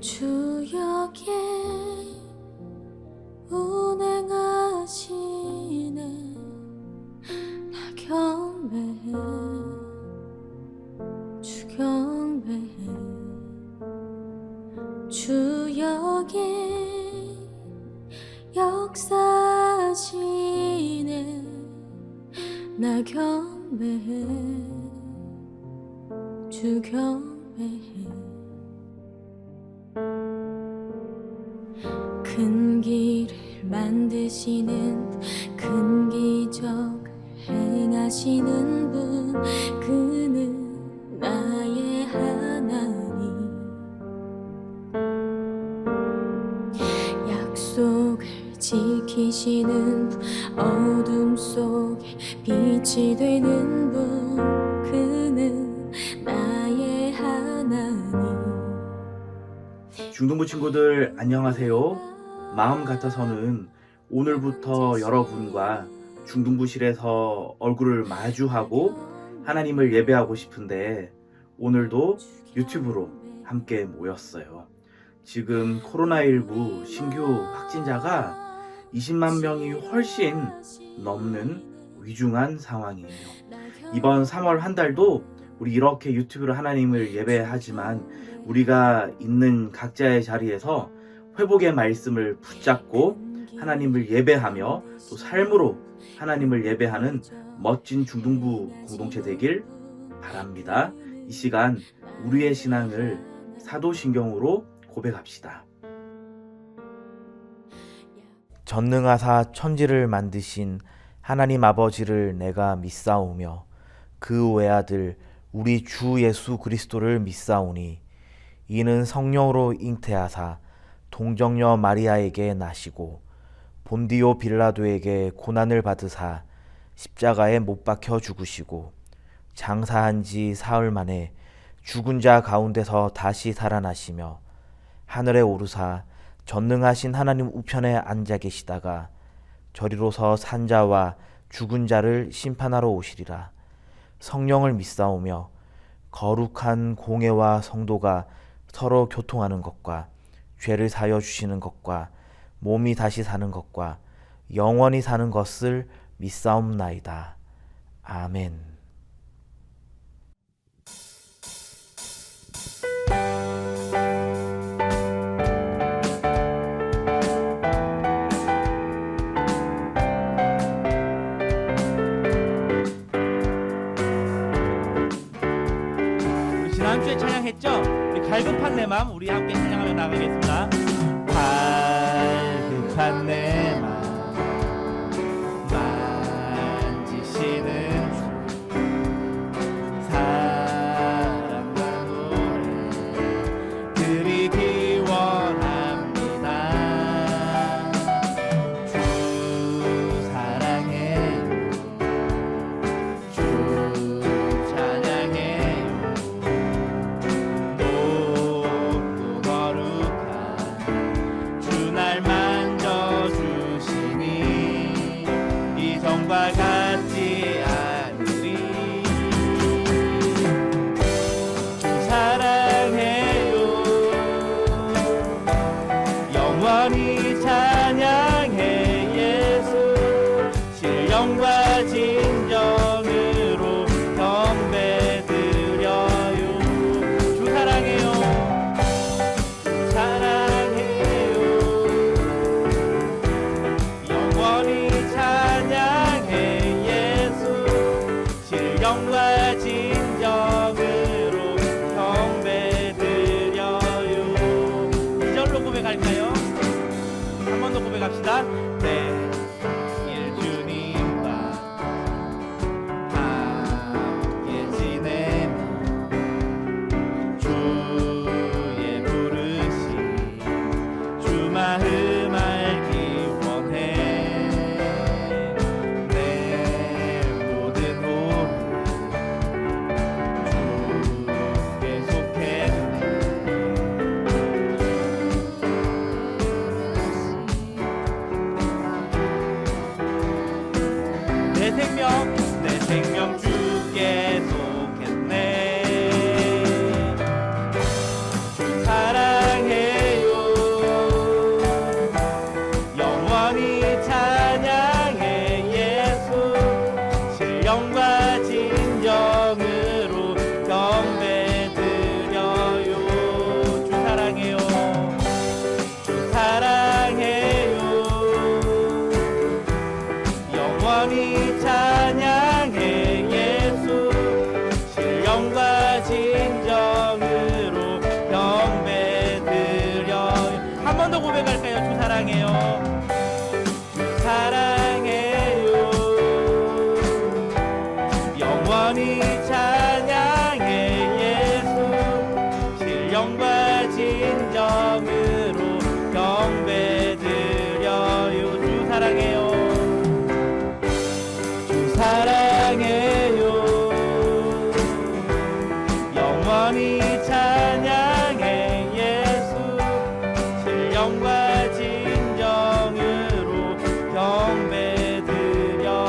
주역에 운행하시네 나 경배해 주 경배해 주역에 역사하시네 나 경배해 주 경배해 큰 길을 만드시는 큰 기적을 행하시는 분 그는 나의 하나님 약속을 지키시는 분 어둠 속에 빛이 되는 분 그는 나의 하나님 중등부 친구들 안녕하세요. 마음 같아서는 오늘부터 여러분과 중등부실에서 얼굴을 마주하고 하나님을 예배하고 싶은데 오늘도 유튜브로 함께 모였어요. 지금 코로나19 신규 확진자가 20만 명이 훨씬 넘는 위중한 상황이에요. 이번 3월 한 달도 우리 이렇게 유튜브로 하나님을 예배하지만 우리가 있는 각자의 자리에서 회복의 말씀을 붙잡고 하나님을 예배하며 또 삶으로 하나님을 예배하는 멋진 중등부 공동체 되길 바랍니다. 이 시간 우리의 신앙을 사도신경으로 고백합시다. 전능하사 천지를 만드신 하나님 아버지를 내가 믿사오며 그 외아들 우리 주 예수 그리스도를 믿사오니 이는 성령으로 잉태하사 동정녀 마리아에게 나시고 본디오 빌라도에게 고난을 받으사 십자가에 못 박혀 죽으시고 장사한 지 사흘 만에 죽은 자 가운데서 다시 살아나시며 하늘에 오르사 전능하신 하나님 우편에 앉아 계시다가 저리로서 산 자와 죽은 자를 심판하러 오시리라. 성령을 믿사오며 거룩한 공회와 성도가 서로 교통하는 것과 죄를 사여 주시는 것과 몸이 다시 사는 것과 영원히 사는 것을 믿사옵나이다. 아멘. 지난주에 찬양했죠? 우리 갈급한 내 맘 우리 함께 찬양하며 나가겠습니다. 갈급한 내 맘 만지시는 주 사랑과 노래 드리기 원합니다. 주 사랑해요 주 찬양해요 높고 거룩한 주 날 만져주시니 이성과 같지 않으리. 주 사랑해요 영원히 찬양해 예수 신령과 진정으로 경배드려요. 주 사랑해요 주 사랑해요 영원히 찬양해 예수 신령과 진정으로 경배드려요. 2절로 고백할까요? 한 번 더 고백합시다. 내일 주님과 함께 지내며 주의 부르심 주 마음 알기 원해. 내 모든 호흡 주께 속했네. 내 생명 주께 속했네. 주 사랑해 한 번 더 고백할까요? 주 사랑해요. 주 사랑해요. 영원히 찬양해 예수. 신령과 진정으로 경배드려요. 주 사랑해요. 주 사랑해요. 영원히 찬양해 예수. 신령과 진정으로 경배드려요.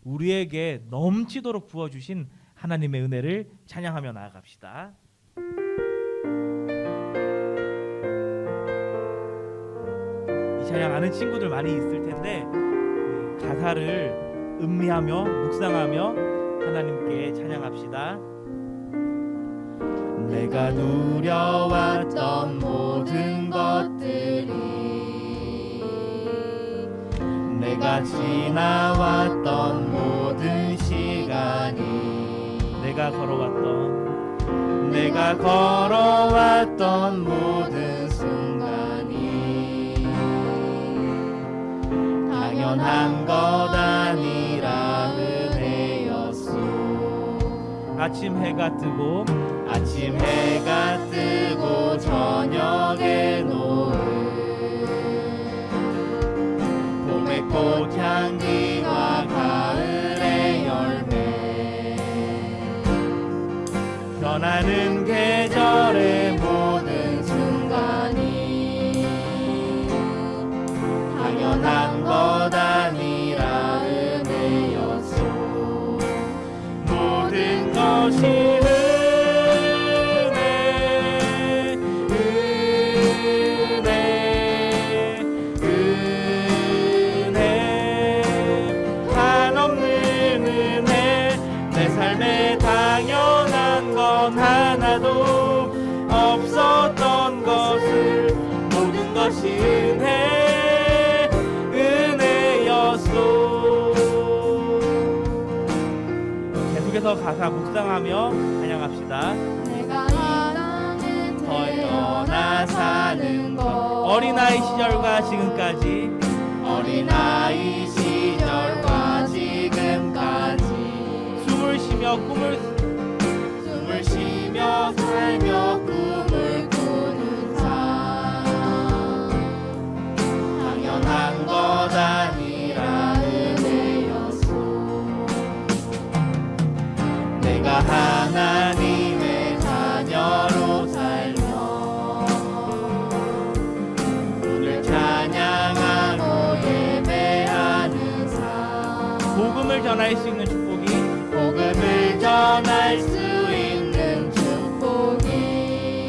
우리에게 넘치도록 부어주신 하나님의 은혜를 찬양하며 나아갑시다. 이 찬양 아는 친구들 많이 있을 텐데 가사를 음미하며 묵상하며 하나님께 찬양합시다. 내가 누려왔던 모든 것들이, 내가 지나왔던 모든 시간이, 내가 걸어왔던 모든 순간이 당연한 것 아니라 은혜였소. 아침 해가 뜨고 저녁에 노을, 봄의 꽃향기와 가을의 열매, 변하는 계절의 모든 순간이 당연한 것 아니라 은혜였소. 모든 것이 하나도 없었던 것을 모든 것이 은혜였소. 계속해서 가사 묵상하며 찬양합시다. 내가 이 땅에 태어나 사는 것, 어린아이 시절과 지금까지, 어린아이 시절과 지금까지 숨을 쉬며 살며 꿈을 꾸는 삶, 당연한 것 아니라 은혜였소. 내가 하나님의 자녀로 살며 오늘 찬양하고 예배하는 삶, 복음을 전할 수 있는 축복이, 복음을 전할 수 있는 축복이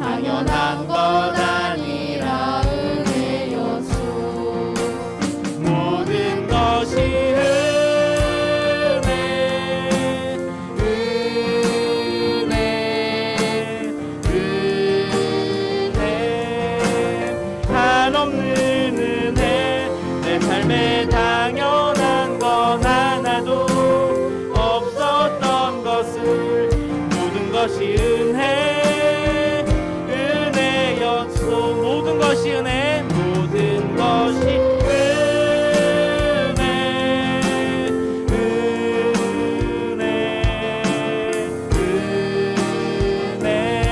당연한 것 아니라 은혜였소. 모든 것이 은혜, 한없는 은혜. 내 삶에 당연한 건 하나도 없었던 것을 모든 것이 은혜였소. 모든 것이 은혜, 모든 것이 은혜,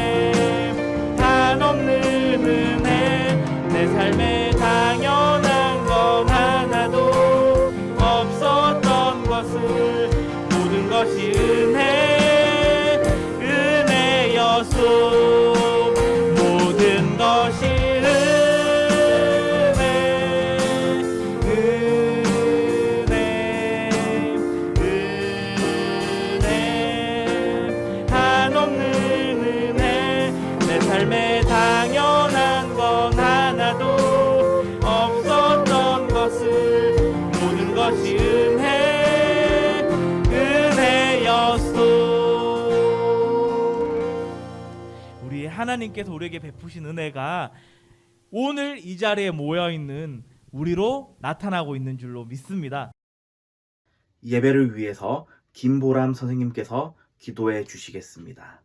한없는 은혜. 내 삶에 당연한 건 하나도 없었던 것을 모든 것이 은혜였소. 모든 것이 은혜, 한없는 은혜. 내 삶에 당연한 건 하나도 없었던 것을 모든 것이 은혜였소. 우리 하나님께서 우리에게 베푸신 은혜가 오늘 이 자리에 모여 있는 우리로 나타나고 있는 줄로 믿습니다. 예배를 위해서 김보람 선생님께서 기도해 주시겠습니다.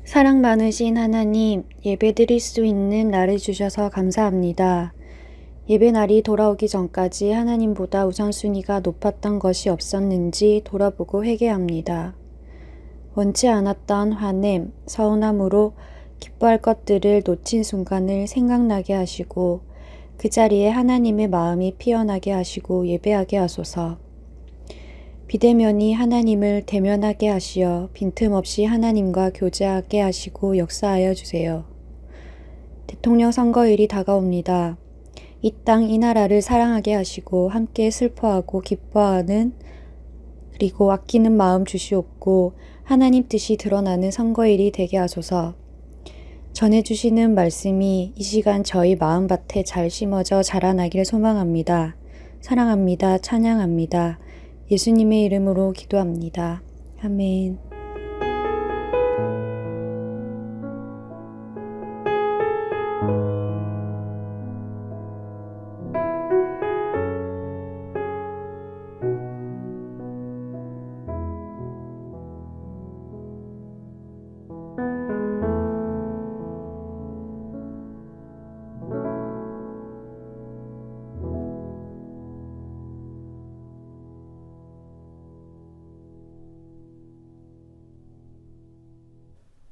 사랑 많으신 하나님, 예배드릴 수 있는 날을 주셔서 감사합니다. 예배 날이 돌아오기 전까지 하나님보다 우선순위가 높았던 것이 없었는지 돌아보고 회개합니다. 원치 않았던 화냄, 서운함으로 기뻐할 것들을 놓친 순간을 생각나게 하시고 그 자리에 하나님의 마음이 피어나게 하시고 예배하게 하소서. 비대면이 하나님을 대면하게 하시어 빈틈없이 하나님과 교제하게 하시고 역사하여 주세요. 대통령 선거일이 다가옵니다. 이 땅 이 나라를 사랑하게 하시고 함께 슬퍼하고 기뻐하는 그리고 아끼는 마음 주시옵고 하나님 뜻이 드러나는 선거일이 되게 하소서. 전해주시는 말씀이 이 시간 저희 마음밭에 잘 심어져 자라나기를 소망합니다. 사랑합니다. 찬양합니다. 예수님의 이름으로 기도합니다. 아멘.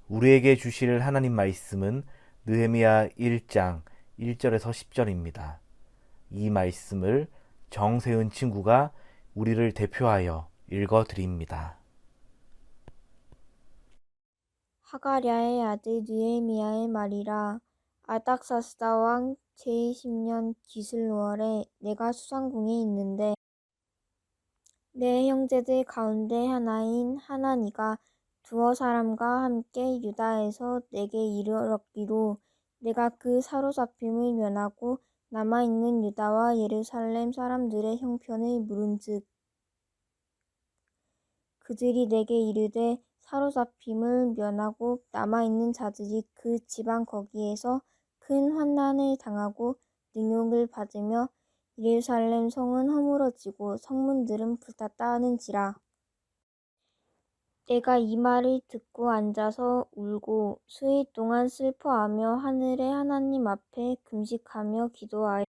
우리에게 주실 하나님 말씀은 느헤미야 1장 1절에서 10절입니다. 이 말씀을 정세은 친구가 우리를 대표하여 읽어드립니다. 하가랴의 아들 느헤미야의 말이라. 아닥사스다 왕 제20년 기슬월에 내가 수상궁에 있는데 내 형제들 가운데 하나인 하나니가 두어 사람과 함께 유다에서 내게 이르렀기로 내가 그 사로잡힘을 면하고 남아있는 유다와 예루살렘 사람들의 형편을 물은즉 그들이 내게 이르되 사로잡힘을 면하고 남아있는 자들이 그 지방 거기에서 큰 환난을 당하고 능욕을 받으며 예루살렘 성은 허물어지고 성문들은 불탔다 하는지라. 내가 이 말을 듣고 앉아서 울고 수일 동안 슬퍼하며 하늘의 하나님 앞에 금식하며 기도하여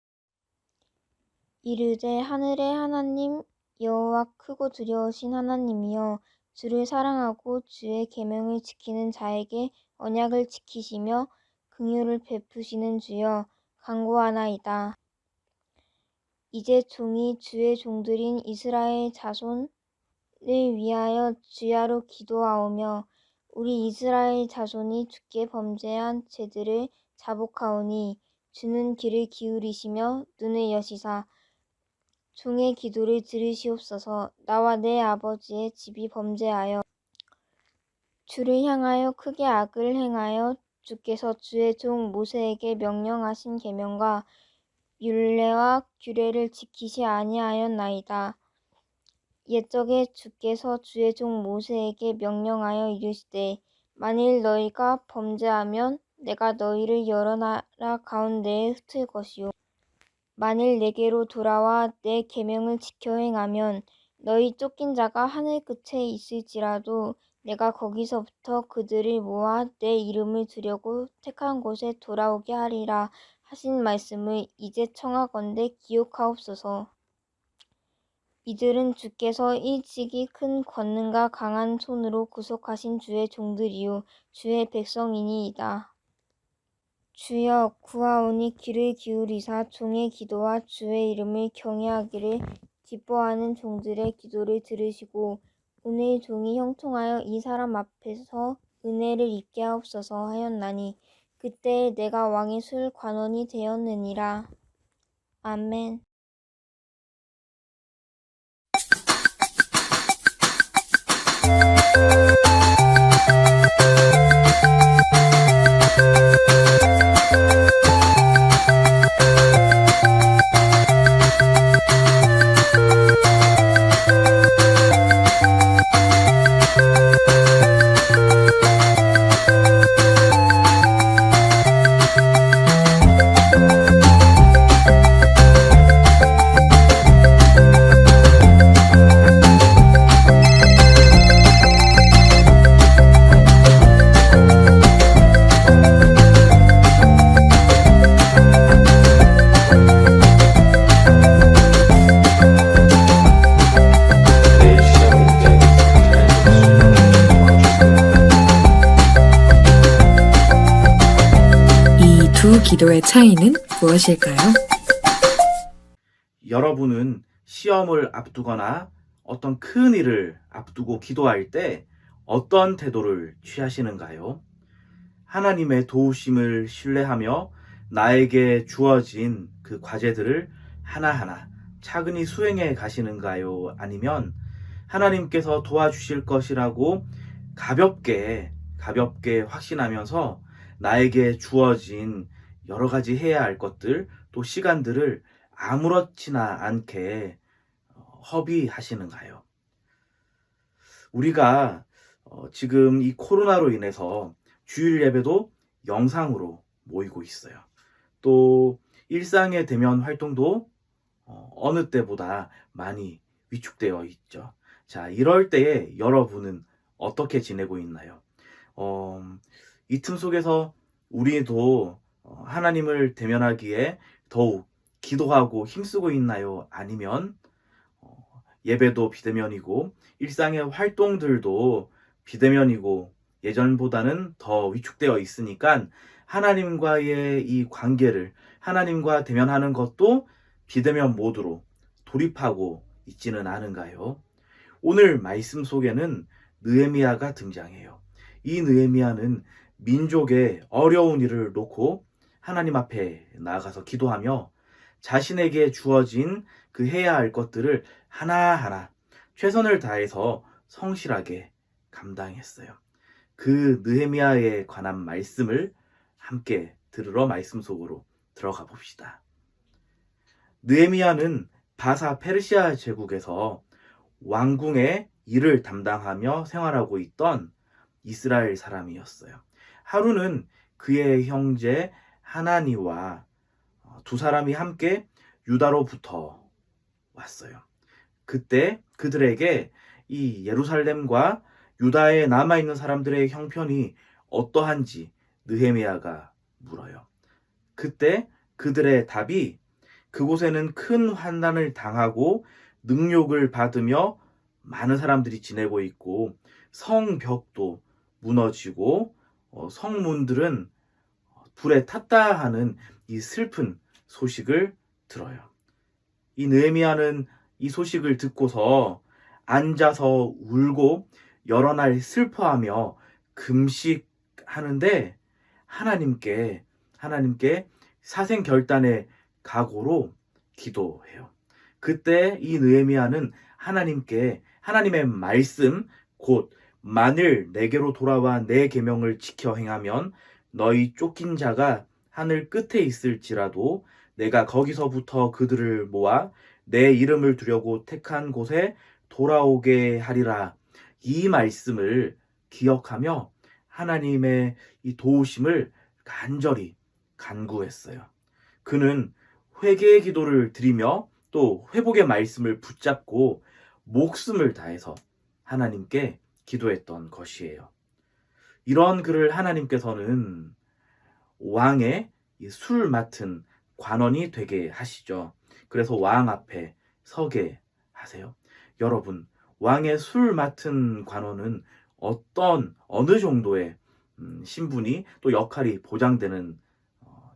이르되 하늘의 하나님 여호와 크고 두려우신 하나님이여 주를 사랑하고 주의 계명을 지키는 자에게 언약을 지키시며 긍휼을 베푸시는 주여 간구하나이다. 이제 종이 주의 종들인 이스라엘 자손을 위하여 주야로 기도하오며 우리 이스라엘 자손이 주께 범죄한 죄들을 자복하오니 주는 귀를 기울이시며 눈을 여시사 종의 기도를 들으시옵소서. 나와 내 아버지의 집이 범죄하여 주를 향하여 크게 악을 행하여 주께서 주의 종 모세에게 명령하신 계명과 율례와 규례를 지키지 아니하였나이다. 옛적에 주께서 주의 종 모세에게 명령하여 이르시되 만일 너희가 범죄하면 내가 너희를 여러 나라 가운데에 흩을 것이요 만일 내게로 돌아와 내 계명을 지켜 행하면 너희 쫓긴 자가 하늘 끝에 있을지라도 내가 거기서부터 그들을 모아 내 이름을 두려고 택한 곳에 돌아오게 하리라 하신 말씀을 이제 청하건대 기억하옵소서. 이들은 주께서 일찍이 큰 권능과 강한 손으로 구속하신 주의 종들이요 주의 백성이니이다. 주여 구하오니 귀를 기울이사 종의 기도와 주의 이름을 경외하기를 기뻐하는 종들의 기도를 들으시고 오늘 종이 형통하여 이 사람 앞에서 은혜를 입게 하옵소서 하였나니 그때에 내가 왕의 술 관원이 되었느니라. 아멘. 기도의 차이는 무엇일까요? 여러분은 시험을 앞두거나 어떤 큰 일을 앞두고 기도할 때 어떤 태도를 취하시는가요? 하나님의 도우심을 신뢰하며 나에게 주어진 그 과제들을 하나하나 차근히 수행해 가시는가요? 아니면 하나님께서 도와주실 것이라고 가볍게 확신하면서 나에게 주어진 여러 가지 해야 할 것들, 또 시간들을 아무렇지나 않게 허비하시는가요? 우리가 지금 이 코로나로 인해서 주일 예배도 영상으로 모이고 있어요. 또 일상의 대면 활동도 어느 때보다 많이 위축되어 있죠. 자, 이럴 때에 여러분은 어떻게 지내고 있나요? 이 틈 속에서 우리도 하나님을 대면하기에 더욱 기도하고 힘쓰고 있나요? 아니면 예배도 비대면이고 일상의 활동들도 비대면이고 예전보다는 더 위축되어 있으니까 하나님과의 이 관계를, 하나님과 대면하는 것도 비대면 모드로 돌입하고 있지는 않은가요? 오늘 말씀 속에는 느헤미야가 등장해요. 이 느헤미야는 민족의 어려운 일을 놓고 하나님 앞에 나아가서 기도하며 자신에게 주어진 그 해야 할 것들을 하나하나 최선을 다해서 성실하게 감당했어요. 그 느헤미야에 관한 말씀을 함께 들으러 말씀 속으로 들어가 봅시다. 느헤미야는 바사 페르시아 제국에서 왕궁의 일을 담당하며 생활하고 있던 이스라엘 사람이었어요. 하루는 그의 형제 하나니와 두 사람이 함께 유다로부터 왔어요. 그때 그들에게 이 예루살렘과 유다에 남아있는 사람들의 형편이 어떠한지 느헤미야가 물어요. 그때 그들의 답이 그곳에는 큰 환난을 당하고 능욕을 받으며 많은 사람들이 지내고 있고 성벽도 무너지고 성문들은 불에 탔다 하는 이 슬픈 소식을 들어요. 이 느헤미야는 이 소식을 듣고서 앉아서 울고 여러 날 슬퍼하며 금식하는데 하나님께 사생결단의 각오로 기도해요. 그때 이 느헤미야는 하나님께 하나님의 말씀 곧 만일 내게로 돌아와 내 계명을 지켜 행하면 너희 쫓긴 자가 하늘 끝에 있을지라도 내가 거기서부터 그들을 모아 내 이름을 두려고 택한 곳에 돌아오게 하리라. 이 말씀을 기억하며 하나님의 이 도우심을 간절히 간구했어요. 그는 회개의 기도를 드리며 또 회복의 말씀을 붙잡고 목숨을 다해서 하나님께 기도했던 것이에요. 이런 그를 하나님께서는 왕의 술 맡은 관원이 되게 하시죠. 그래서 왕 앞에 서게 하세요. 여러분, 왕의 술 맡은 관원은 어느 정도의 신분이 또 역할이 보장되는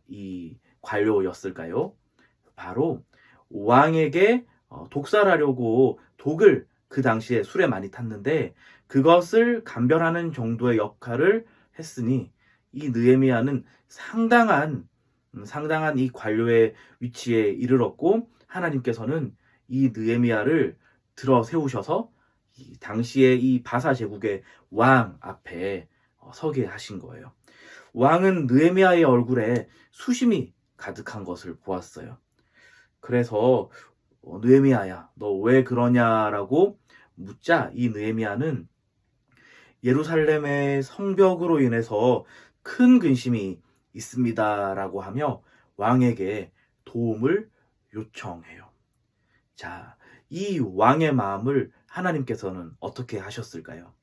이 관료였을까요? 바로 왕에게 독살하려고 독을 그 당시에 술에 많이 탔는데 그것을 감별하는 정도의 역할을 했으니 이 느헤미야는 상당한 이 관료의 위치에 이르렀고 하나님께서는 이 느헤미야를 들어 세우셔서 이 당시에 이 바사 제국의 왕 앞에 서게 하신 거예요. 왕은 느헤미야의 얼굴에 수심이 가득한 것을 보았어요. 그래서 느헤미야야, 너 왜 그러냐라고 묻자 이 느헤미야는 예루살렘의 성벽으로 인해서 큰 근심이 있습니다라고 하며 왕에게 도움을 요청해요. 자, 이 왕의 마음을 하나님께서는 어떻게 하셨을까요?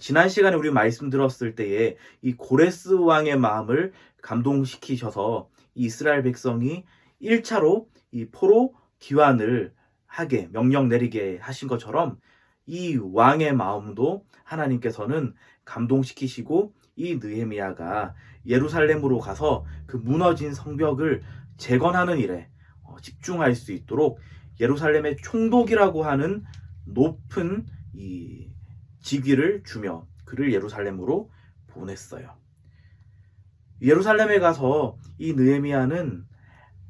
지난 시간에 우리 말씀 들었을 때에 이 고레스 왕의 마음을 감동시키셔서 이스라엘 백성이 1차로 이 포로 귀환을 하게 명령 내리게 하신 것처럼 이 왕의 마음도 하나님께서는 감동시키시고 이 느헤미야가 예루살렘으로 가서 그 무너진 성벽을 재건하는 일에 집중할 수 있도록 예루살렘의 총독이라고 하는 높은 이 직위를 주며 그를 예루살렘으로 보냈어요. 예루살렘에 가서 이 느헤미야는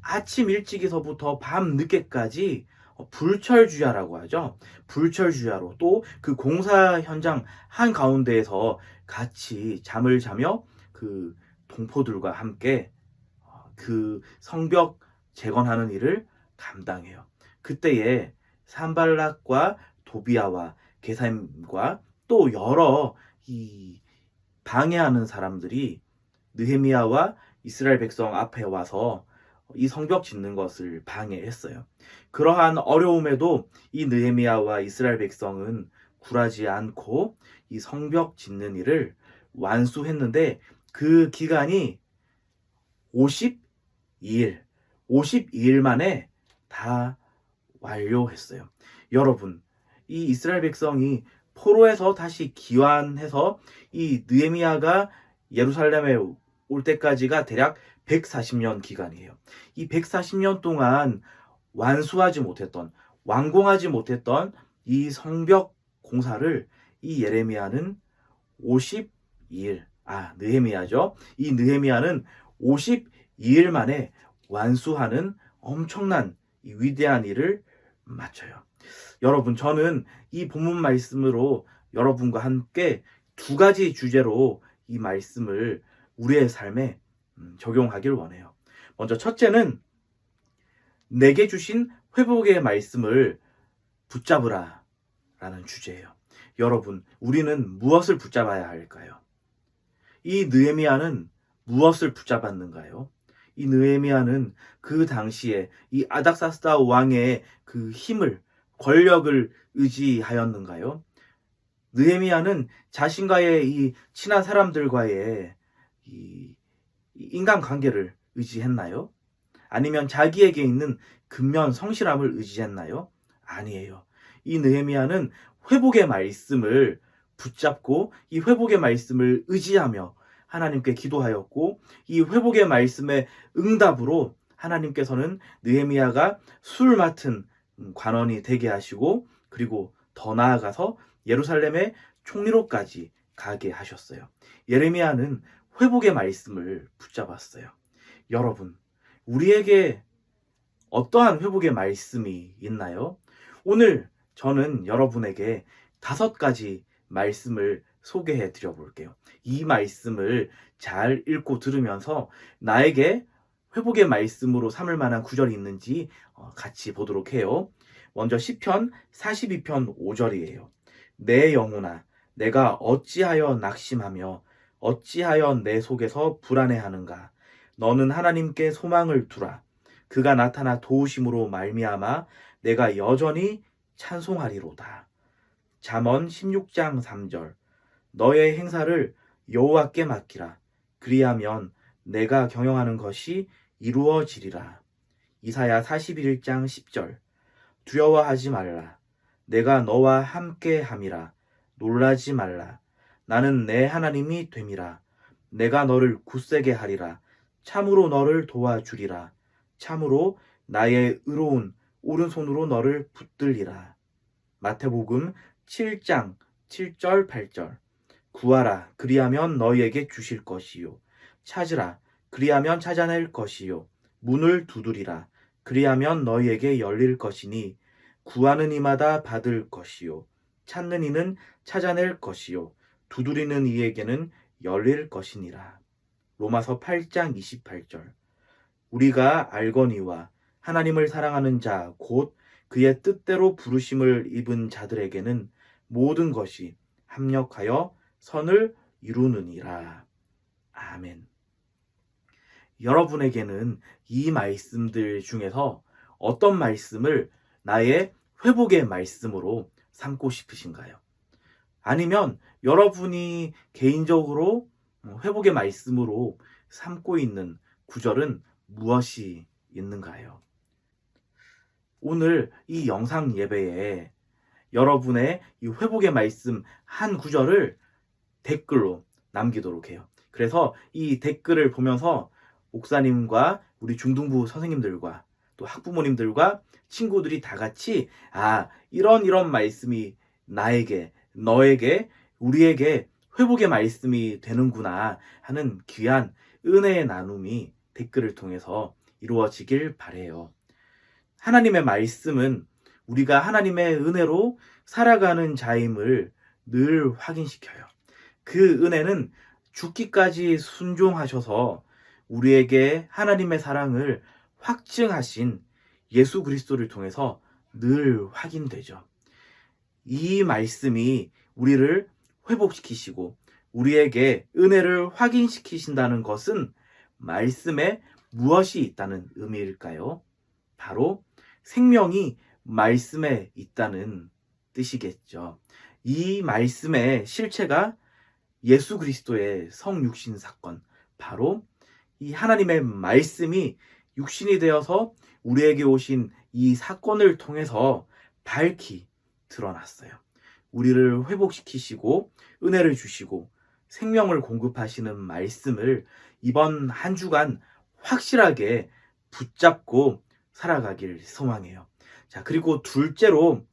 아침 일찍에서부터 밤 늦게까지 불철주야라고 하죠. 불철주야로 또 그 공사 현장 한가운데에서 같이 잠을 자며 그 동포들과 함께 그 성벽 재건하는 일을 감당해요. 그때에 산발락과 도비아와 게셈과 또 여러 이 방해하는 사람들이 느헤미야와 이스라엘 백성 앞에 와서 이 성벽 짓는 것을 방해했어요. 그러한 어려움에도 이 느헤미야와 이스라엘 백성은 굴하지 않고 이 성벽 짓는 일을 완수했는데 그 기간이 52일 만에 다 완료했어요. 여러분, 이 이스라엘 백성이 포로에서 다시 귀환해서 이 느헤미야가 예루살렘에 올 때까지가 대략 140년 기간이에요. 이 140년 동안 완공하지 못했던 이 성벽 공사를 이 느헤미야죠. 이 느헤미야는 52일 만에 완수하는 엄청난 이 위대한 일을 마쳐요. 여러분, 저는 이 본문 말씀으로 여러분과 함께 두 가지 주제로 이 말씀을 우리의 삶에 적용하길 원해요. 먼저 첫째는 내게 주신 회복의 말씀을 붙잡으라 라는 주제예요. 여러분, 우리는 무엇을 붙잡아야 할까요? 이 느헤미야는 무엇을 붙잡았는가요? 이 느헤미야는 그 당시에 이 아닥사스다 왕의 그 힘을, 권력을 의지하였는가요? 느헤미야는 자신과의 이 친한 사람들과의 이 인간관계를 의지했나요? 아니면 자기에게 있는 근면 성실함을 의지했나요? 아니에요. 이 느헤미야는 회복의 말씀을 붙잡고 이 회복의 말씀을 의지하며 하나님께 기도하였고 이 회복의 말씀의 응답으로 하나님께서는 느헤미야가 술 맡은 관원이 되게 하시고 그리고 더 나아가서 예루살렘의 총리로까지 가게 하셨어요. 예레미야는 회복의 말씀을 붙잡았어요. 여러분, 우리에게 어떠한 회복의 말씀이 있나요? 오늘 저는 여러분에게 5가지 말씀을 소개해 드려 볼게요. 이 말씀을 잘 읽고 들으면서 나에게 회복의 말씀으로 삼을 만한 구절이 있는지 같이 보도록 해요. 먼저 시편 42편 5절이에요. 내 영혼아, 내가 어찌하여 낙심하며 어찌하여 내 속에서 불안해하는가? 너는 하나님께 소망을 두라. 그가 나타나 도우심으로 말미암아 내가 여전히 찬송하리로다. 잠언 16장 3절. 너의 행사를 여호와께 맡기라. 그리하면 내가 경영하는 것이 이루어지리라. 이사야 41장 10절. 두려워하지 말라. 내가 너와 함께 함이라. 놀라지 말라. 나는 내 하나님이 됨이라. 내가 너를 굳세게 하리라. 참으로 너를 도와주리라. 참으로 나의 의로운 오른손으로 너를 붙들리라. 마태복음 7장 7절 8절. 구하라. 그리하면 너희에게 주실 것이요. 찾으라. 그리하면 찾아낼 것이요. 문을 두드리라. 그리하면 너희에게 열릴 것이니 구하는 이마다 받을 것이요. 찾는 이는 찾아낼 것이요. 두드리는 이에게는 열릴 것이니라. 로마서 8장 28절. 우리가 알거니와 하나님을 사랑하는 자 곧 그의 뜻대로 부르심을 입은 자들에게는 모든 것이 합력하여 선을 이루느니라. 아멘. 여러분에게는 이 말씀들 중에서 어떤 말씀을 나의 회복의 말씀으로 삼고 싶으신가요? 아니면 여러분이 개인적으로 회복의 말씀으로 삼고 있는 구절은 무엇이 있는가요? 오늘 이 영상 예배에 여러분의 이 회복의 말씀 한 구절을 댓글로 남기도록 해요. 그래서 이 댓글을 보면서 목사님과 우리 중등부 선생님들과 또 학부모님들과 친구들이 다 같이 이런 말씀이 나에게, 너에게, 우리에게 회복의 말씀이 되는구나 하는 귀한 은혜의 나눔이 댓글을 통해서 이루어지길 바라요. 하나님의 말씀은 우리가 하나님의 은혜로 살아가는 자임을 늘 확인시켜요. 그 은혜는 죽기까지 순종하셔서 우리에게 하나님의 사랑을 확증하신 예수 그리스도를 통해서 늘 확인되죠. 이 말씀이 우리를 회복시키시고 우리에게 은혜를 확인시키신다는 것은 말씀에 무엇이 있다는 의미일까요? 바로 생명이 말씀에 있다는 뜻이겠죠. 이 말씀의 실체가 예수 그리스도의 성육신 사건, 바로 이 하나님의 말씀이 육신이 되어서 우리에게 오신 이 사건을 통해서 밝히 드러났어요. 우리를 회복시키시고 은혜를 주시고 생명을 공급하시는 말씀을 이번 한 주간 확실하게 붙잡고 살아가길 소망해요. 자, 그리고 둘째로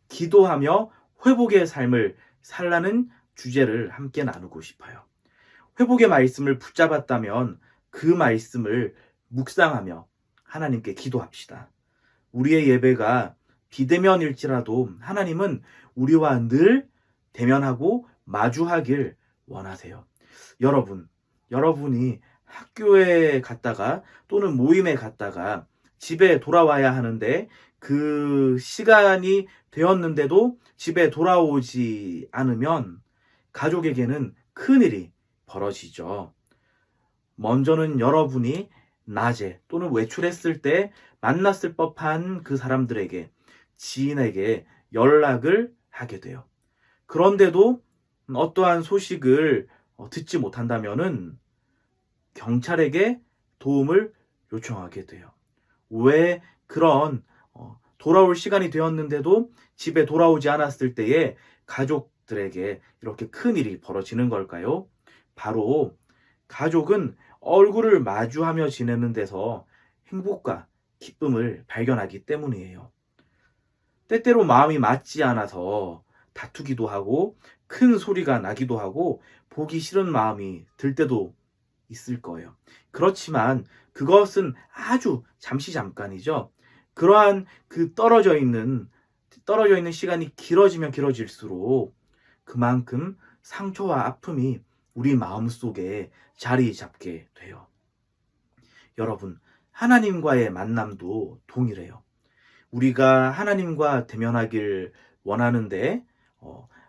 기도하며 회복의 삶을 살라는 주제를 함께 나누고 싶어요. 회복의 말씀을 붙잡았다면 그 말씀을 묵상하며 하나님께 기도합시다. 우리의 예배가 비대면일지라도 하나님은 우리와 늘 대면하고 마주하길 원하세요. 여러분이 학교에 갔다가 또는 모임에 갔다가 집에 돌아와야 하는데 그 시간이 되었는데도 집에 돌아오지 않으면 가족에게는 큰일이 벌어지죠. 먼저는 여러분이 낮에 또는 외출했을 때 만났을 법한 그 사람들에게, 지인에게 연락을 하게 돼요. 그런데도 어떠한 소식을 듣지 못한다면은 경찰에게 도움을 요청하게 돼요. 왜 그런 돌아올 시간이 되었는데도 집에 돌아오지 않았을 때에 가족들에게 이렇게 큰일이 벌어지는 걸까요? 바로 가족은 얼굴을 마주하며 지내는 데서 행복과 기쁨을 발견하기 때문이에요. 때때로 마음이 맞지 않아서 다투기도 하고 큰 소리가 나기도 하고 보기 싫은 마음이 들 때도 있을 거예요. 그렇지만 그것은 아주 잠깐이죠. 그러한 그 떨어져 있는 시간이 길어지면 길어질수록 그만큼 상처와 아픔이 우리 마음속에 자리 잡게 돼요. 여러분, 하나님과의 만남도 동일해요. 우리가 하나님과 대면하길 원하는데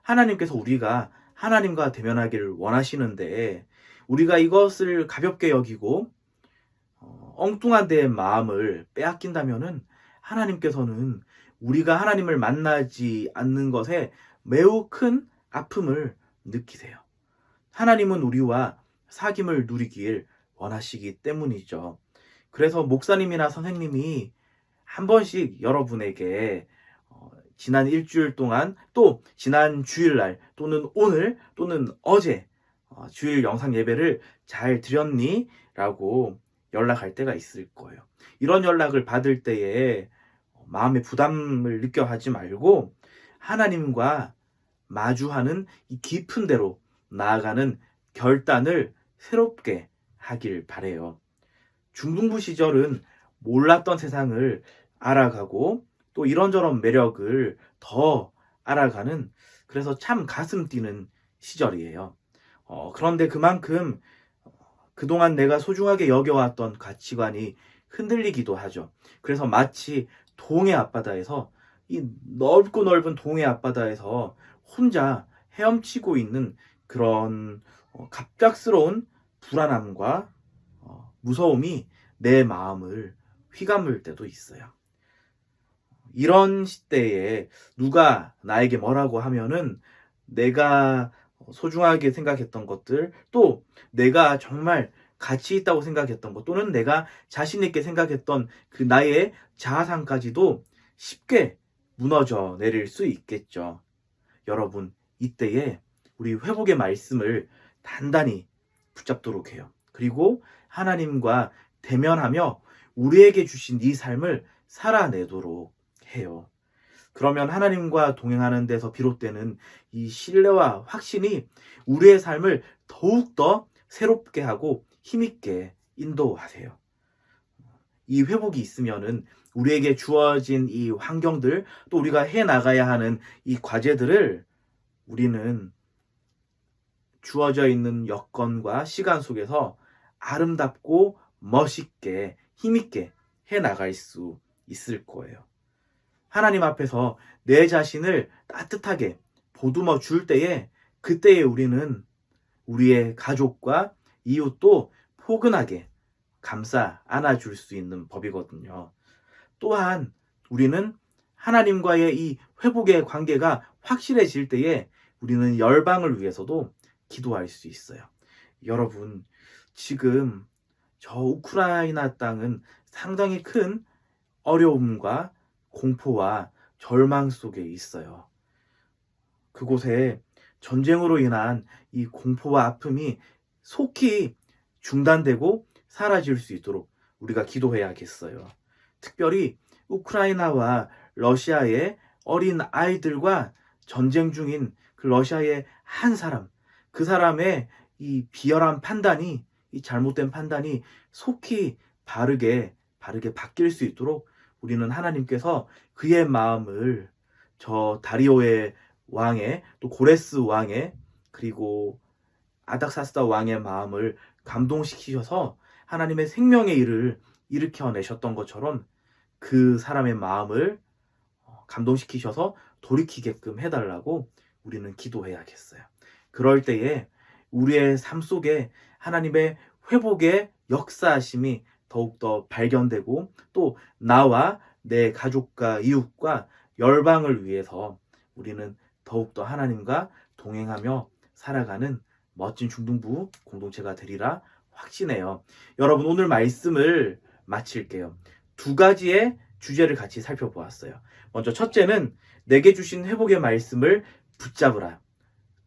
하나님께서 우리가 하나님과 대면하길 원하시는데 우리가 이것을 가볍게 여기고 엉뚱한 데에 마음을 빼앗긴다면은 하나님께서는 우리가 하나님을 만나지 않는 것에 매우 큰 아픔을 느끼세요. 하나님은 우리와 사귐을 누리길 원하시기 때문이죠. 그래서 목사님이나 선생님이 한 번씩 여러분에게 지난 일주일 동안 또 지난 주일날 또는 오늘 또는 어제 주일 영상 예배를 잘 드렸니? 라고 연락할 때가 있을 거예요. 이런 연락을 받을 때에 마음의 부담을 느껴 하지 말고 하나님과 마주하는 이 깊은 데로 나아가는 결단을 새롭게 하길 바래요. 중등부 시절은 몰랐던 세상을 알아가고 또 이런저런 매력을 더 알아가는, 그래서 참 가슴 뛰는 시절이에요. 그런데 그만큼 그동안 내가 소중하게 여겨왔던 가치관이 흔들리기도 하죠. 그래서 마치 동해 앞바다에서, 이 넓고 넓은 동해 앞바다에서 혼자 헤엄치고 있는 그런 갑작스러운 불안함과 무서움이 내 마음을 휘감을 때도 있어요. 이런 시대에 누가 나에게 뭐라고 하면은 내가 소중하게 생각했던 것들, 또 내가 정말 가치 있다고 생각했던 것, 또는 내가 자신 있게 생각했던 그 나의 자아상까지도 쉽게 무너져 내릴 수 있겠죠. 여러분, 이때에 우리 회복의 말씀을 단단히 붙잡도록 해요. 그리고 하나님과 대면하며 우리에게 주신 이 삶을 살아내도록 해요. 그러면 하나님과 동행하는 데서 비롯되는 이 신뢰와 확신이 우리의 삶을 더욱더 새롭게 하고 힘있게 인도하세요. 이 회복이 있으면은 우리에게 주어진 이 환경들, 또 우리가 해나가야 하는 이 과제들을 우리는 주어져 있는 여건과 시간 속에서 아름답고 멋있게 힘있게 해나갈 수 있을 거예요. 하나님 앞에서 내 자신을 따뜻하게 보듬어 줄 때에, 그때에 우리는 우리의 가족과 이웃도 포근하게 감싸 안아줄 수 있는 법이거든요. 또한 우리는 하나님과의 이 회복의 관계가 확실해질 때에 우리는 열방을 위해서도 기도할 수 있어요. 여러분, 지금 저 우크라이나 땅은 상당히 큰 어려움과 공포와 절망 속에 있어요. 그곳에 전쟁으로 인한 이 공포와 아픔이 속히 중단되고 사라질 수 있도록 우리가 기도해야겠어요. 특별히 우크라이나와 러시아의 어린 아이들과 전쟁 중인 그 러시아의 한 사람, 그 사람의 이 비열한 판단이, 이 잘못된 판단이 속히 바르게 바뀔 수 있도록 우리는 하나님께서 그의 마음을 저 다리오의 왕의, 또 고레스 왕의, 그리고 아닥사스다 왕의 마음을 감동시키셔서 하나님의 생명의 일을 일으켜내셨던 것처럼 그 사람의 마음을 감동시키셔서 돌이키게끔 해달라고 우리는 기도해야겠어요. 그럴 때에 우리의 삶 속에 하나님의 회복의 역사하심이 더욱더 발견되고, 또 나와 내 가족과 이웃과 열방을 위해서 우리는 더욱더 하나님과 동행하며 살아가는 멋진 중등부 공동체가 되리라 확신해요. 여러분, 오늘 말씀을 마칠게요. 두 가지의 주제를 같이 살펴보았어요. 먼저 첫째는 내게 주신 회복의 말씀을 붙잡으라.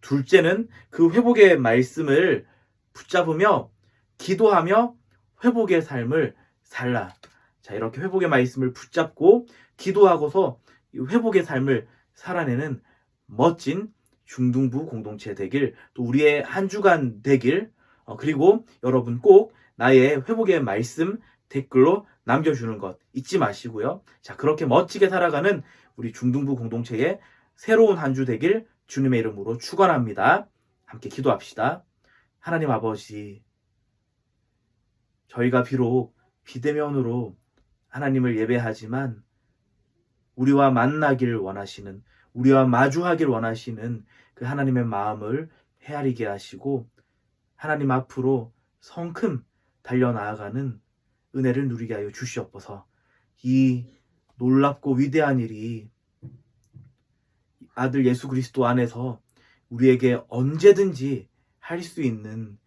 둘째는 그 회복의 말씀을 붙잡으며 기도하며 회복의 삶을 살라. 자, 이렇게 회복의 말씀을 붙잡고 기도하고서 이 회복의 삶을 살아내는 멋진 중등부 공동체 되길, 또 우리의 한 주간 되길, 그리고 여러분 꼭 나의 회복의 말씀 댓글로 남겨주는 것 잊지 마시고요. 자, 그렇게 멋지게 살아가는 우리 중등부 공동체의 새로운 한 주 되길 주님의 이름으로 축원합니다. 함께 기도합시다. 하나님 아버지, 저희가 비록 비대면으로 하나님을 예배하지만 우리와 만나길 원하시는, 우리와 마주하길 원하시는 그 하나님의 마음을 헤아리게 하시고 하나님 앞으로 성큼 달려나아가는 은혜를 누리게 하여 주시옵소서. 이 놀랍고 위대한 일이 아들 예수 그리스도 안에서 우리에게 언제든지 할 수 있는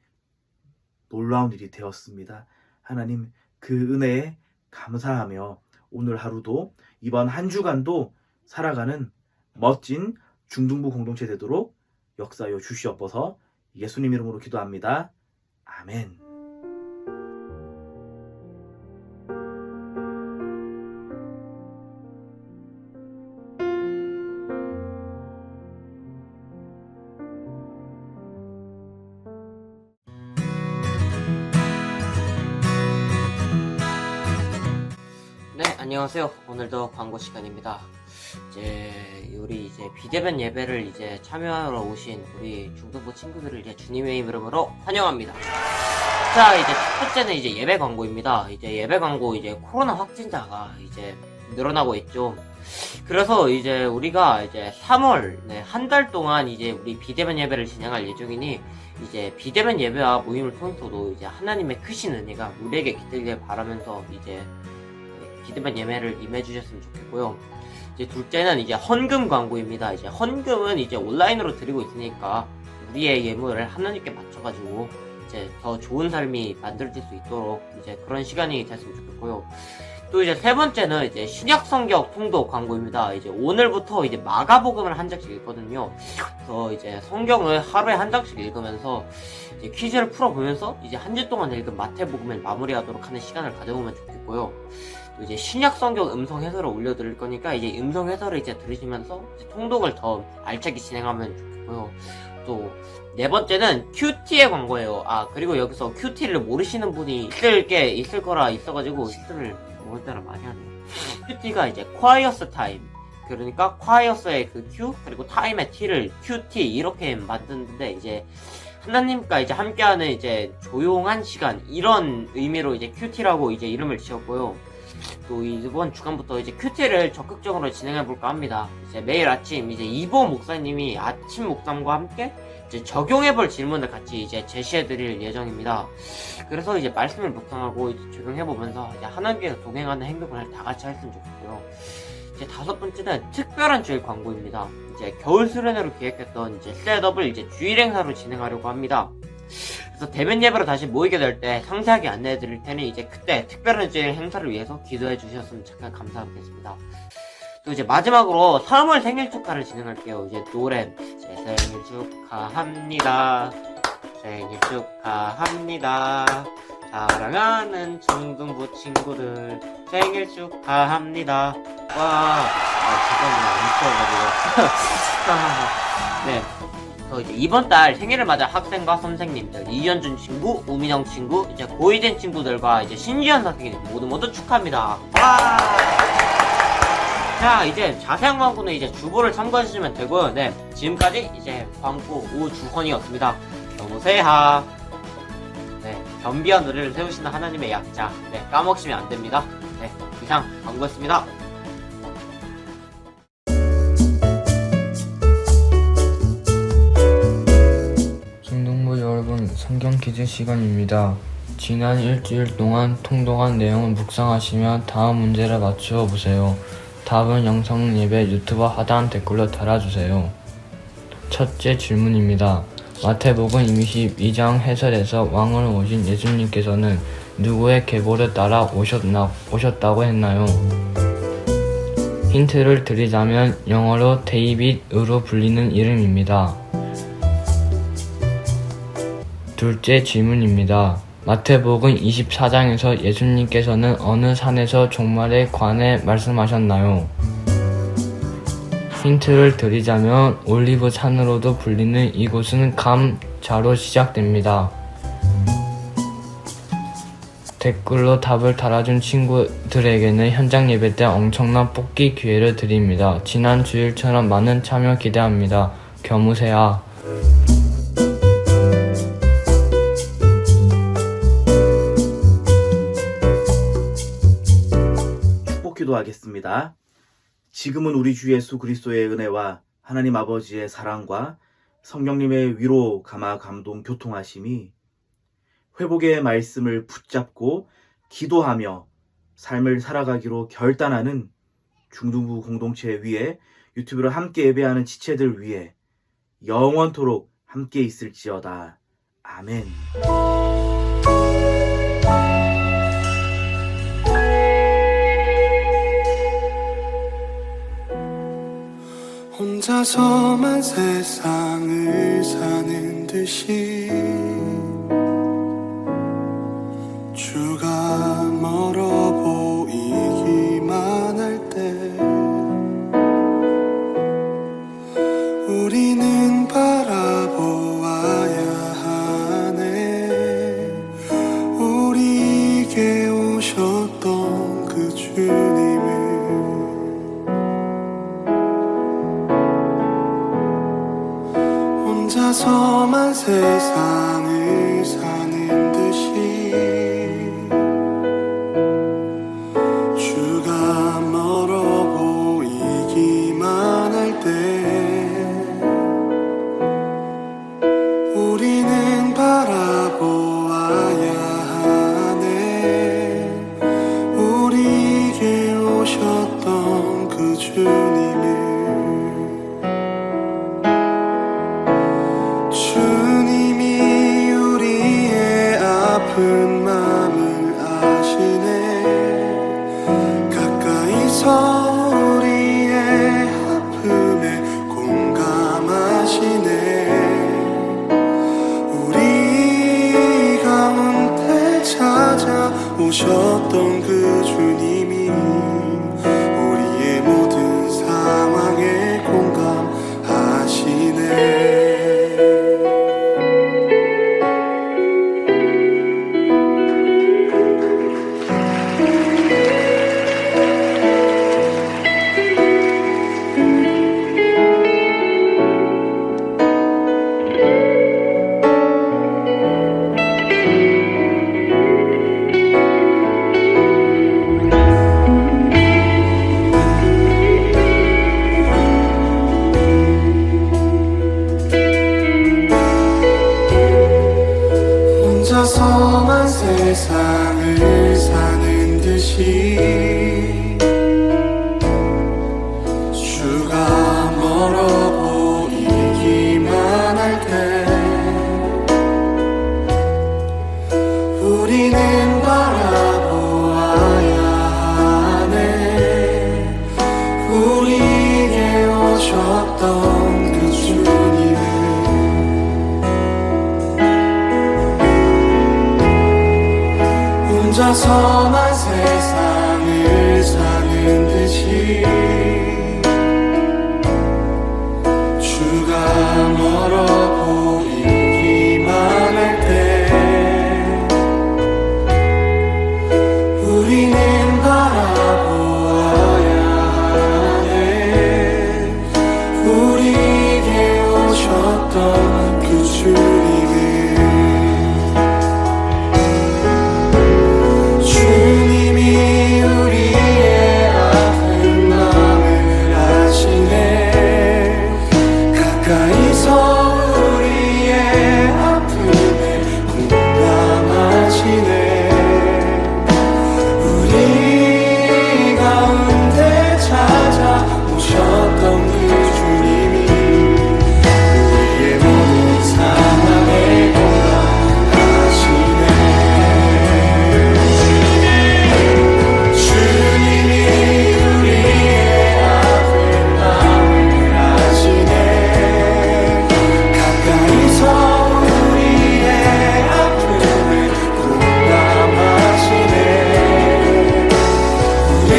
놀라운 일이 되었습니다. 하나님, 그 은혜에 감사하며 오늘 하루도, 이번 한 주간도 살아가는 멋진 중등부 공동체 되도록 역사하여 주시옵소서. 예수님 이름으로 기도합니다. 아멘. 네, 안녕하세요. 오늘도 광고 시간입니다. 우리 비대면 예배를 참여하러 오신 우리 중등부 친구들을 주님의 이름으로 환영합니다. 자, 첫 번째는 예배 광고입니다. 예배 광고 코로나 확진자가 늘어나고 있죠. 그래서 우리가 3월 한 달 동안 우리 비대면 예배를 진행할 예정이니 비대면 예배와 모임을 통해서도 하나님의 크신 은혜가 우리에게 깃들길 바라면서 비대면 예배를 임해주셨으면 좋겠고요. 둘째는 헌금 광고입니다. 헌금은 온라인으로 드리고 있으니까 우리의 예물을 하나님께 맞춰가지고 더 좋은 삶이 만들어질 수 있도록 그런 시간이 됐으면 좋겠고요. 또 이제 세 번째는 이제 신약 성경 통독 광고입니다. 이제 오늘부터 이제 마가복음을 한 장씩 읽거든요. 그래서 이제 성경을 하루에 한 장씩 읽으면서 이제 퀴즈를 풀어보면서 이제 한 주 동안 읽은 마태복음을 마무리하도록 하는 시간을 가져보면 좋겠고요. 또 이제 신약 성경 음성 해설을 올려드릴 거니까 이제 음성 해설을 이제 들으시면서 이제 통독을 더 알차게 진행하면 좋겠고요. 또 네 번째는 큐티의 광고예요. 그리고 여기서 큐티를 모르시는 분이 있을 거라 있어가지고 큐티를 모를 때라 많이 하네요. 큐티가 이제 콰이어스 타임, 그러니까 콰이어스의 그 큐 그리고 타임의 T를 큐티 이렇게 만드는데 이제 하나님과 이제 함께하는 이제 조용한 시간, 이런 의미로 이제 큐티라고 이제 이름을 지었고요. 또 이번 주간부터 이제 큐티를 적극적으로 진행해 볼까 합니다. 이제 매일 아침 이제 이보 목사님이 아침 묵상과 함께 이제 적용해 볼 질문을 같이 이제 제시해 드릴 예정입니다. 그래서 이제 말씀을 묵상하고 이제 적용해 보면서 이제 하나님께서 동행하는 행동을 다 같이 했으면 좋겠고요. 이제 다섯 번째는 특별한 주일 광고입니다. 이제 겨울 수련회로 기획했던 이제 셋업을 이제 주일 행사로 진행하려고 합니다. 그래서 대면 예배로 다시 모이게 될 때 상세하게 안내해 드릴 테니 이제 그때 특별한 주일 행사를 위해서 기도해 주셨으면 잠깐 감사하겠습니다. 또 이제 마지막으로 3월 생일 축하를 진행할게요. 이제 노래 이제 생일 축하합니다. 생일 축하합니다. 사랑하는 중등부 친구들 생일 축하합니다. 와, 잠깐만 안 네. 이제 이번 달 생일을 맞아 학생과 선생님들, 이현준 친구, 우민영 친구, 이제 고이된 친구들과 이제 신지현 선생님 모두 축하합니다. 와! 자, 이제 자세한 광고는 이제 주보를 참고해주시면 되고요. 네, 지금까지 이제 광고 오주헌이었습니다. 여보세요. 네, 겸비한 노래를 세우시는 하나님의 약자. 네, 까먹으시면 안 됩니다. 네, 이상 광고였습니다. 중등부 여러분, 성경 퀴즈 시간입니다. 지난 일주일 동안 통독한 내용을 묵상하시며 다음 문제를 맞추어 보세요. 답은 영상 예배 유튜버 하단 댓글로 달아주세요. 첫째 질문입니다. 마태복음 22장 해설에서 왕으로 오신 예수님께서는 누구의 계보를 따라 오셨다고 했나요? 힌트를 드리자면 영어로 데이빗으로 불리는 이름입니다. 둘째 질문입니다. 마태복음 24장에서 예수님께서는 어느 산에서 종말에 관해 말씀하셨나요? 힌트를 드리자면 올리브 산으로도 불리는 이곳은 감자로 시작됩니다. 댓글로 답을 달아준 친구들에게는 현장 예배 때 엄청난 뽑기 기회를 드립니다. 지난 주일처럼 많은 참여 기대합니다. 겸우세요. 기도하겠습니다. 지금은 우리 주 예수 그리스도의 은혜와 하나님 아버지의 사랑과 성령님의 위로, 감화, 감동, 교통하심이 회복의 말씀을 붙잡고 기도하며 삶을 살아가기로 결단하는 중등부 공동체 위에 유튜브를 함께 예배하는 지체들 위에 영원토록 함께 있을지어다. 아멘. 혼자서만 세상을 사는 듯이 주가 멀어 보이기만 할 때 우리는 바라보아야 하네. 우리에게 오셨던 그 주님을 혼자서만 세상을 사는 듯이 주가 멀어 보이기만 할 때 우리는 바라보아야 하네. 우리에게 오셨던 그 주님을 주님이 우리의 아픈 마음 오셨던 그 주님이 우리의 모든 상황에 공감하시네. 혼자서만 세상을 사는 듯이 주가 멀어 보이기만 할 때 우리는 바라보아야 하네. 우리에게 오셨던 그 주님을 혼자서만 세상을 사는 듯이 주가 멀어 보이기만 할 때 우리는 바라보아야 하네. 우리에게 오셨던 그 주님을 주님이 우리의 아픈 마음을 아시네. 가까이서 우리의 아픔에 공감하시네. 우리 가운데 찾아오셨던 그 주님이 우리의 모든 상황에 공감하시네. 주님이 우리의 아픈 마음을 아시네. 가까이서 우리의 아픔을 공감하시네. 우리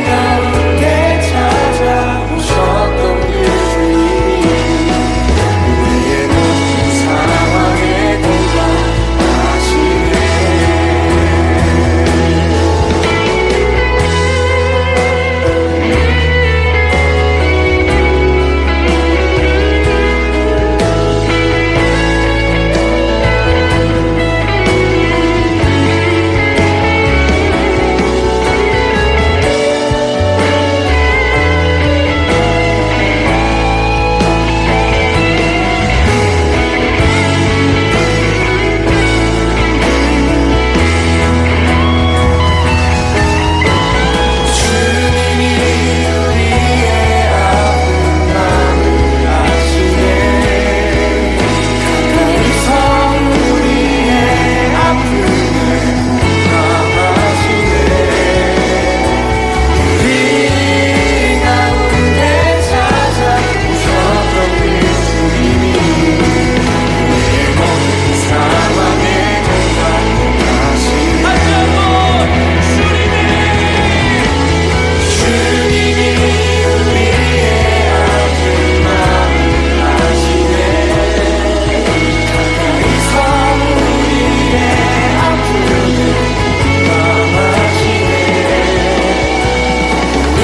가운데 찾아오셨던 그 주님이 우리의 모든 상황에 공감하시네. 주님이 우리의 아픈 마음을 아시네. 가까이서 우리의 아픔을 공감하시네. 우리 가운데 찾아오셨던 그 주님이 우리의 모든 상황에 공감하시네. 주님이 우리의 아픈 마음을 아시네. 가까이서 우리의 아픔을 공감하시네. 우리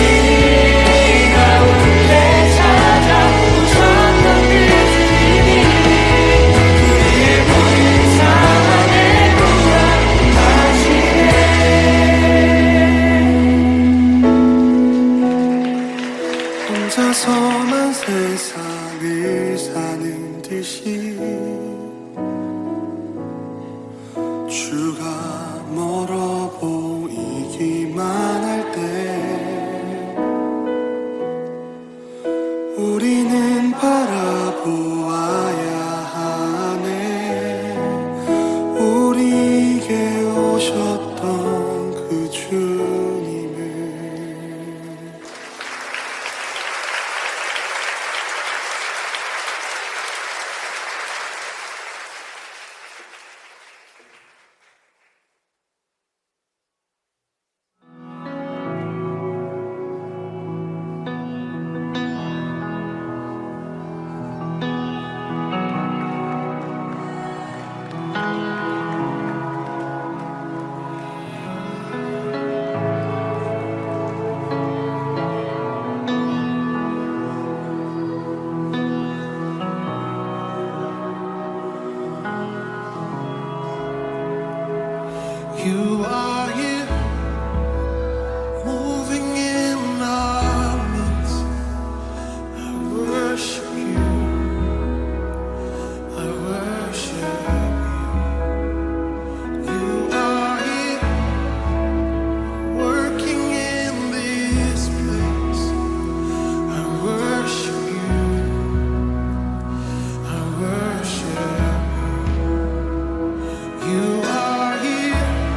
가운데 찾아오셨던 그 주님이 우리의 모든 상황에 공감하시네. 혼자서만 세상을 사는 듯이 주가 멀어 보이기만 할 때 우리는 바라보아야 하네. 우리에게 오셨던 그 주님을 You are here, moving in our midst. I worship you. I worship you. You are here, working in this place. I worship you. I worship you. You are here,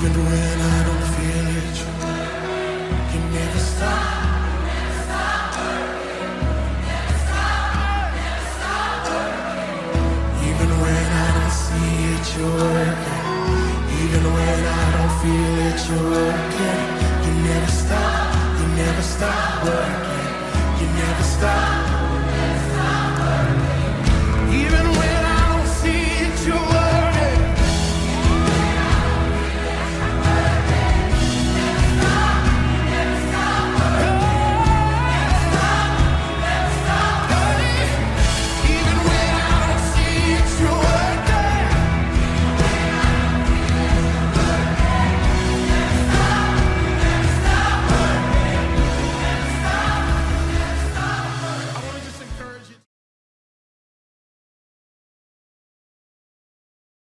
even when